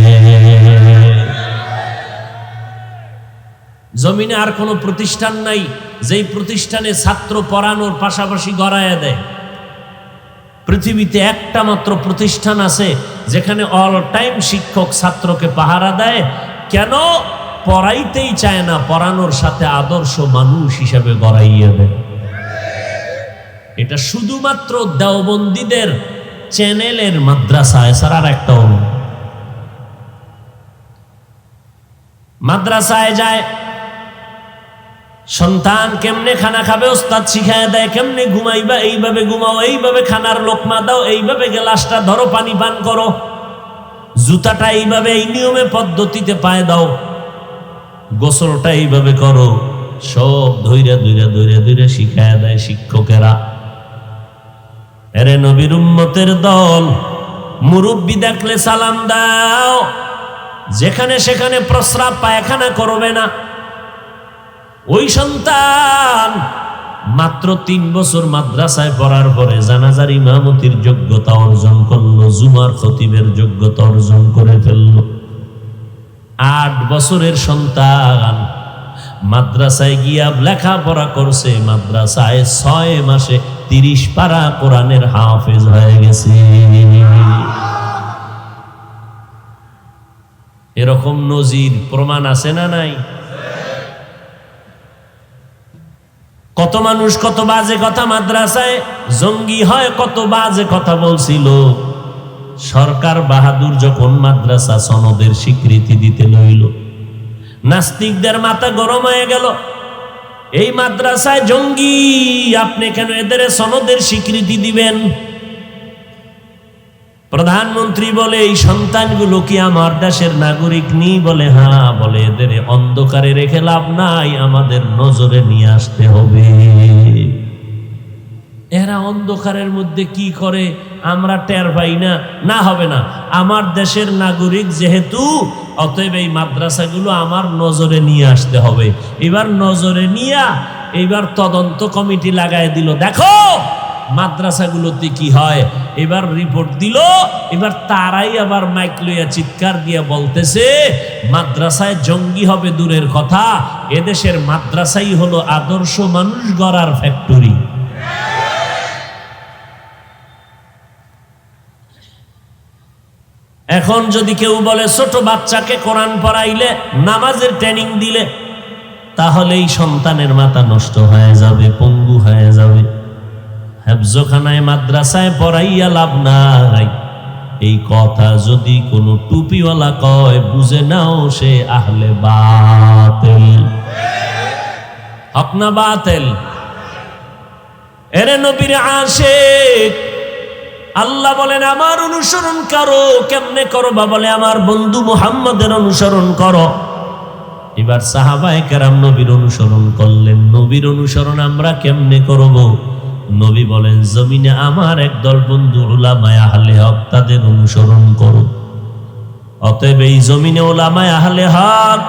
জমিনে আর কোনো প্রতিষ্ঠান নাই যেই প্রতিষ্ঠানে ছাত্র পড়ানোর পাশাপাশি গড়াইয়া দেয়। পৃথিবীতে একটা মাত্র প্রতিষ্ঠান আছে যেখানে অল টাইম শিক্ষক ছাত্রকে পাহারা দেয়। কেন? পড়াইতেই চায় না, পড়ানোর সাথে আদর্শ মানুষ হিসাবে গড়াইয়া দেয়। এটা শুধুমাত্র দেওবন্দীদের চ্যানেলের মাদ্রাসা, এছাড়া আর একটাও নেই। মাদ্রাসায় যায়, সন্তান কেমনে খানা খাবে ওস্তাদ শিখায় দেয়, কেমনে ঘুমাইবা এইভাবে ঘুমাও, এইভাবে খানার লোকমা দাও, এইভাবে গ্লাসটা ধরো, পানি পান করো, জুতাটা এইভাবে এই নিয়মে পদ্ধতিতে পায়ে দাও, গোসলটা এইভাবে করো, সব ধৈর্য ধৈর্য ধৈর্য ধৈর্য শিখায় দেয় শিক্ষকেরা। এরে নবীর উম্মতের দল, মুরব্বি দেখলে সালাম দাও, যেখানে সেখানে প্রস্রাব পায়খানা করবে না। ওই সন্তান মাত্র 3 বছর মাদ্রাসায় পড়ার পরে জানাজার ইমামতির যোগ্যতা অর্জন করলো, জুমার খতিবের যোগ্যতা অর্জন করে ফেললো। 8 বছরের সন্তান মাদ্রাসায় গিয়া লেখাপড়া করছে, মাদ্রাসায় 6 মাসে 30 পারা কোরআনের হাফেজ হয়ে গেছে। এরকম নজির প্রমাণ আছে না নাই? কত মানুষ কত বাজে কথা মাদ্রাসায় জঙ্গি হয়, কত বাজে কথা বলছিল। সরকার বাহাদুর যখন মাদ্রাসা সনদের স্বীকৃতি দিতে লইল, নাস্তিকদের মাথা গরম হয়ে গেল। এই মাদ্রাসায় জঙ্গি, আপনি কেন এদের সনদের স্বীকৃতি দিবেন? প্রধানমন্ত্রী বলে, এই সন্তানগুলো কি আমার দেশের নাগরিক নি? বলে হ্যাঁ। বলে এদের অন্ধকারে রেখে লাভ নাই, আমাদের নজরে নিয়ে আসতে হবে। এরা অন্ধকারের মধ্যে কি করে আমরা টের পাই না? না, হবে না। আমার দেশের নাগরিক যেহেতু, অতএব এই মাদ্রাসাগুলো আমার নজরে নিয়ে আসতে হবে। এবার নজরে নিয়ে এইবার তদন্ত কমিটি লাগায় দিল, দেখো মাদ্রাসাগুলোতে কি হয়। এবার রিপোর্ট দিল, এবার তারাই আবার মাইক লইয়া চিৎকার দিয়ে বলতেছে, মাদ্রাসায় জঙ্গি হবে দূরের কথা, এদেশের মাদ্রাসাই হলো আদর্শ মানুষ গড়ার ফ্যাক্টরি। এখন যদি কেউ বলে ছোট বাচ্চাকে কোরআন পড়াইলে, নামাজের ট্রেনিং দিলে, তাহলে এই সন্তানের মাথা নষ্ট হয়ে যাবে, পঙ্গু হয়ে যাবে। হেফজখানায় মাদ্রাসায় পড়াইয়া লাভ নাই, এই কথা যদি কোনো টুপিওয়ালা কয়, বুঝে নাও সে আহলে বাতিল। হক না বাতিল? এরে নবীর আশিক, আল্লাহ বলেন আমার অনুসরণ করো। কেমনে করবা? বলে আমার বন্ধু মুহাম্মদের অনুসরণ করো। এবার সাহাবায়ে কেরাম নবীর অনুসরণ করলেন। নবীর অনুসরণ আমরা কেমনে করব? নবী বলেন জমিনে আমার একদল বন্ধু উলামায়ে আহলে হক, তাদের অনুসরণ করো। অতএব এই জমিনে উলামায়ে আহলে হক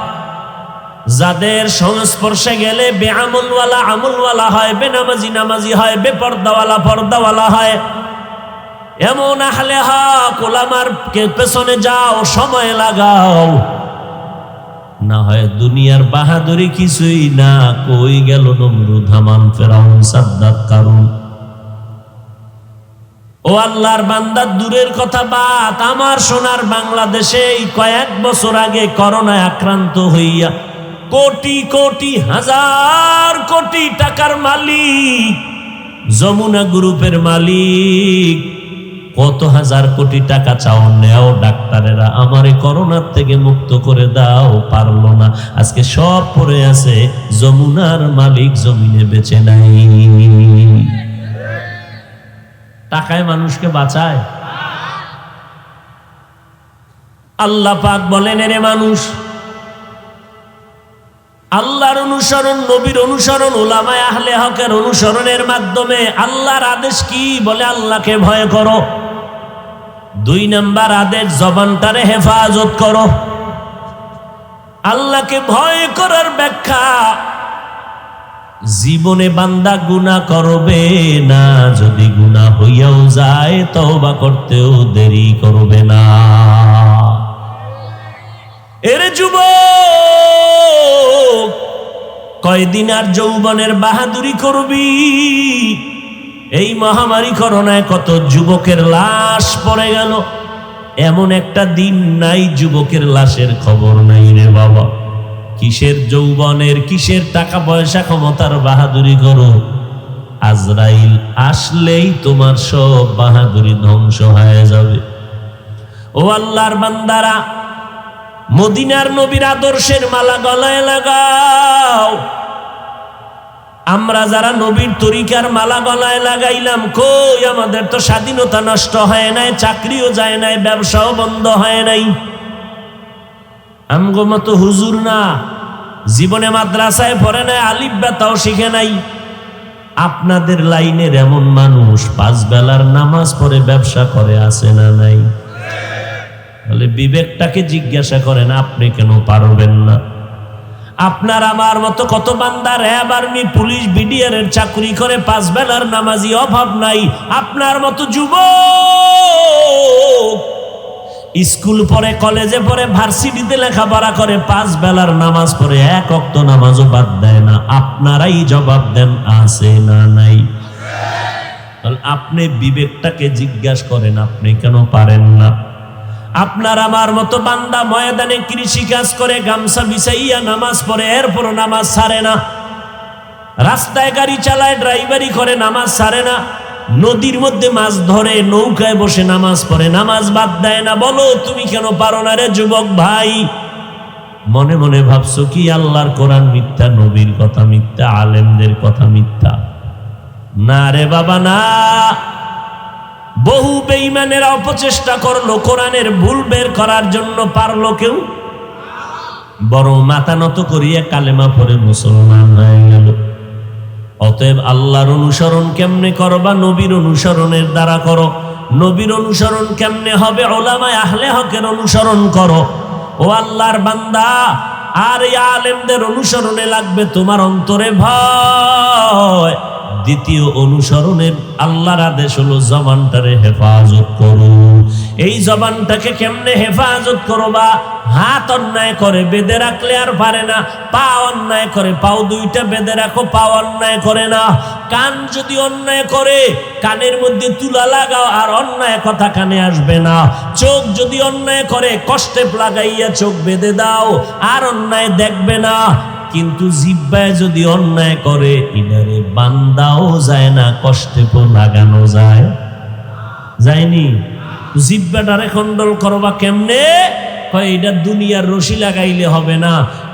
যাদের সংস্পর্শে গেলে বেআমলওয়ালা আমলওয়ালা হয়, বেনামাজি নামাজি হয়, বেপর্দাওয়ালা পর্দাওয়ালা হয়, এমন আহলে হক উলামার পেছনে যাও, সময় লাগাও, না হয় দুনিয়ার বাহাদুরি কিছুই না। কই গেল নমরুদ, হামান, ফেরাউন, সাদ্দাত, কারুন? ও আল্লাহর বান্দা, দূরের কথা বাত, আমার সোনার বাংলাদেশে এই কয়েক বছর আগে করোনায় আক্রান্ত হইয়া কোটি কোটি হাজার কোটি টাকার মালিক যমুনা গ্রুপের মালিক, কত হাজার কোটি টাকা চাও, নেও ডাক্তারেরা, আমারে করোনার থেকে মুক্ত করে দাও, পারলো না। আজকে সব পড়ে আছে, যমুনার মালিক জমিনে বেঁচে নাই। টাকায় মানুষকে বাঁচায়? আল্লাহ পাক বলেন, এরে মানুষ, আল্লাহর অনুসরণ, নবীর অনুসরণ, উলামায়ে আহলে হকের অনুসরণের মাধ্যমে আল্লাহর আদেশ কি? বলে আল্লাহকে ভয় করো। 2 নাম্বার আদেশ, জবানটারে হেফাজত করো। আল্লাহকে ভয় করার ব্যাখ্যা, জীবনে বান্দা গুনাহ করবে না, যদি গুনাহ হইয়াও যায় তওবা করতেও দেরি করবে না। এরে যুবক, কয়দিন আর যৌবনের বাহাদুরি করবি? এই মহামারী করোনায় কত যুবকের লাশ পড়ে গেল, এমন একটা দিন নাই যুবকের লাশের খবর নাই রে বাবা। কিসের যৌবনের, কিসের টাকা পয়সা ক্ষমতার বাহাদুরি করো, আজরাইল আসলেই তোমার সব বাহাদুরি ধ্বংস হয়ে যাবে। ও আল্লাহর বান্দারা, মদিনার নবীর আদর্শের মালা গলায় লাগাও। আমরা যারা নবীর তরিকার মালা গলায় লাগাইলাম, কই আমাদের তো স্বাধীনতা নষ্ট হয় নাই, চাকরিও যায় নাই, ব্যবসাও বন্ধ হয় নাই। আমগো মতো হুজুর না, জীবনে মাদ্রাসায় পড়ে নাই, আলিফ বেতাও শিখে নাই। আপনাদের লাইনের এমন মানুষ 5 বেলার নামাজ পড়ে ব্যবসা করে, আছে না নাই? বলে বিবেকটাকে জিজ্ঞাসা করেন, আপনি কেন পারবেন না? আপনার আমার মতো কত বান্দা র্যাব, আর্মি, পুলিশ, বিডিআর এর চাকরি করে, 5 বেলার নামাজি, অভাব নাই। আপনার মতো যুবক স্কুল পড়ে, কলেজে পড়ে, ভার্সিটিতে লেখাপড়া করে, 5 বেলার নামাজ পড়ে, 1 ওয়াক্ত নামাজও বাদ দেয় না। আপনারাই জবাব দেন, আছে না নাই? আপনি বিবেকটাকে জিজ্ঞাসা করেন, আপনি কেন পারেন না? আপনার আমার মতো বান্দা ময়দানে কৃষি কাজ করে, গামছা বিছাইয়া নামাজ পড়ে, এরপরও নামাজ ছাড়ে না। রাস্তায় গাড়ি চালায়, ড্রাইভারি করে, নামাজ ছাড়ে না। নদীর মধ্যে মাছ ধরে, নৌকায় বসে নামাজ পড়ে, নামাজ বাদ দেয় না। বলো তুমি কেন পারো না রে যুবক ভাই? মনে মনে ভাবছো কি আল্লাহর কোরআন মিথ্যা, নবীর কথা মিথ্যা, আলেমদের কথা মিথ্যা? না রে বাবা না। বহু বেঈমানেরা অপচেষ্টা করলো কোরআনের ভুল বের করার জন্য, পারলো কেউ? বরং মাথা নত করিয়া কালেমা পড়ে মুসলমান হয়ে গেল। অতএব আল্লাহর অনুসরণ কেমনে করবা? নবীর অনুসরণের দ্বারা করো। নবীর অনুসরণ কেমনে হবে? উলামায়ে আহলে হকের অনুসরণ করো। ও আল্লাহর বান্দা, আর এই আলেমদের অনুসরণে লাগবে তোমার অন্তরে ভয়। দ্বিতীয় অনুসরণের আল্লাহর আদেশ হলো জবানটারে হেফাজত করো। এই জবানটাকে কেমনে হেফাজত করবা? হাত অন্যায় করে বেঁধে রাখলে আর পারে না, পা অন্যায় করে পাও 2টা বেঁধে রাখো, পা অন্যায় করে না। কান যদি অন্যায় করে কানের মধ্যে তুলা লাগাও, আর অন্যায় কথা কানে আসবে না। চোখ যদি অন্যায় করে কষ্টে লাগাইয়া চোখ বেঁধে দাও, আর অন্যায় দেখবে না। কিন্তু জিহ্বায় যদি অন্যায় করে, ইনারে বান্দাও যায় না, কষ্টে লাগানো যায়? যায়নি? জিহ্বাটারে খণ্ডল করবা কেমনে? এটা দুনিয়ার রশি লাগাইলে হবে না,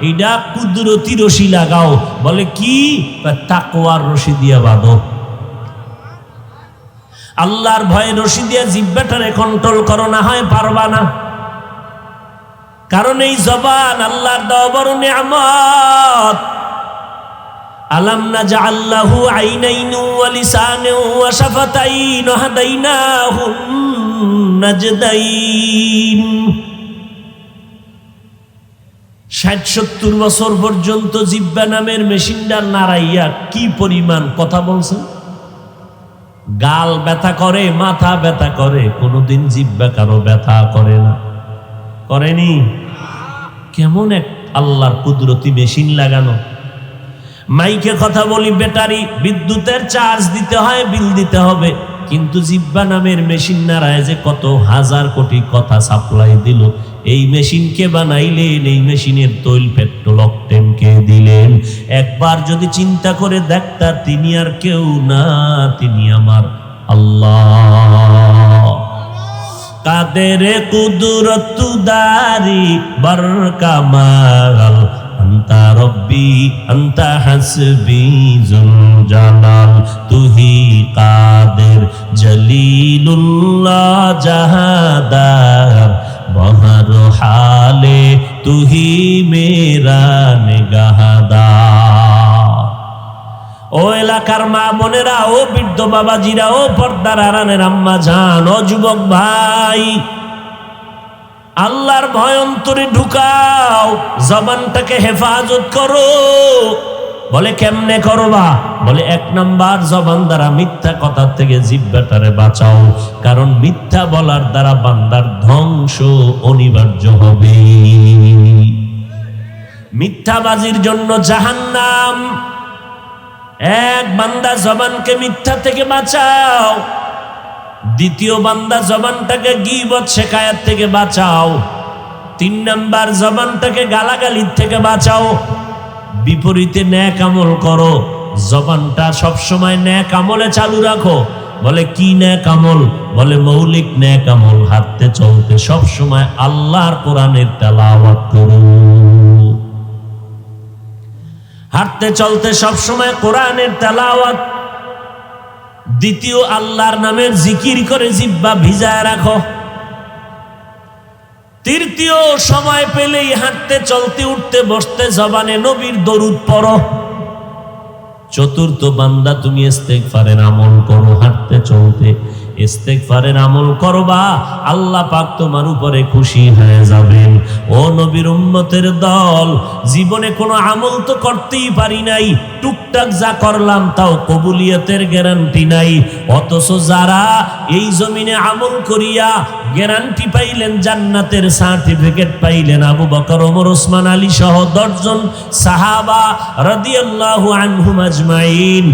এটা কুদরতি রশি লাগাও। বলে কি? তাকওয়ার রশি দিয়া বাঁধো। আল্লাহর ভয়ে রশি দিয়া জিহ্বাটারে কন্ট্রোল করো, না হয় পারবা না। কারণ এই জবান আল্লাহর দেওয়া বড় নিয়ামত। আলাম নাজআল লাহু আইনাইন ওয়া লিসানান ওয়া শাফাতাইন ওয়া হাদাইনাহু নাজদাইন। 60-70 বছর পর্যন্ত জিহ্বা নামের মেশিনটা নাড়াইয়া কি পরিমাণ কথা বলছেন। গাল ব্যথা করে, মাথা ব্যথা করে, কোনোদিন জিহ্বা কারো ব্যথা করে না, করেনি? কেমন এক আল্লাহর কুদরতি মেশিন লাগানো। মাইকে কথা বলি, ব্যাটারি, বিদ্যুতের চার্জ দিতে হয়, বিল দিতে হবে। কিন্তু জিহ্বা নামের মেশিন নাড়ায় যে কত হাজার কোটি কথা সাপ্লাই দিল। এই মেশিনকে বানাইলেন, এই মেশিনের তৈল, পেট্রোল, অকটেন কে দিলেন? একবার যদি চিন্তা করে দেখতা, তিনি আর কেউ না, তিনি আমার আল্লাহ। কাদের কুদরত দারি বর কামাল, আন্তা রব্বি আন্তা হাসবি জুল জালাল। তুহি কাদের জলিলুল্লাহ জাহাদার, বহর হালে তুহি মেরা নিগাহদার। ও এলাকার মা বোনেরা, ও বৃদ্ধ বাবাজিরা, ও পর্দার আড়ালের আম্মা জান, ও যুবক ভাই, আল্লাহর ভয় অন্তরে ঢুকাও, জবানটাকে হেফাজত করো। বলে কেমনে করবা? বলে 1 নাম্বার, জবান দ্বারা মিথ্যা কথা থেকে জিহ্বাটারে বাঁচাও। কারণ মিথ্যা বলার দ্বারা বান্দার ধ্বংস অনিবার্য হবে। মিথ্যাবাজির জন্য জাহান্নাম। এক বান্দা জবানকে মিথ্যা থেকে বাঁচাও, দ্বিতীয় বান্দা জবানটাকে গীবত শিকায়াত থেকে বাঁচাও, 3 নাম্বার জবানটাকে গালাগালির থেকে বাঁচাও। বিপরীতে নেক আমল করো, জবানটা সবসময় নেক আমলে চালু রাখো। বলে কি নেক আমল? বলে মৌলিক নেক আমল, হাঁটতে চলতে সবসময় আল্লাহর কোরআনের তেলাওয়াত করো, হাঁটতে চলতে সবসময় কোরআনের তেলাওয়াত। দ্বিতীয়, আল্লাহর নামের জিকির করে জিহ্বা ভিজায় রাখো। তৃতীয়, সময় পেলেই হাঁটতে চলতে উঠতে বসতে জবানে নবীর দরুদ পড়ো। চতুর্থ, বান্দা তুমি ইস্তেগফারের আমল করো, হাঁটতে চলতে ইস্তেগফারের আমল করবা, আল্লাহ পাক তোমার উপরে খুশি হয়ে যাবেন। ও নবীর উম্মতের দল, জীবনে কোনো আমল তো করতেই পারি নাই, টুকটাক যা করলাম তাও কবুলিয়তের গ্যারান্টি নাই। অথচ যারা এই জমিনে আমল করিয়া গ্যারান্টি পাইলেন, জান্নাতের সার্টিফিকেট পাইলেন, আবু বকর, ওমর, ওসমান, আলী সহ 10 জন সাহাবা রাদিয়াল্লাহু আনহুম আজমাইন।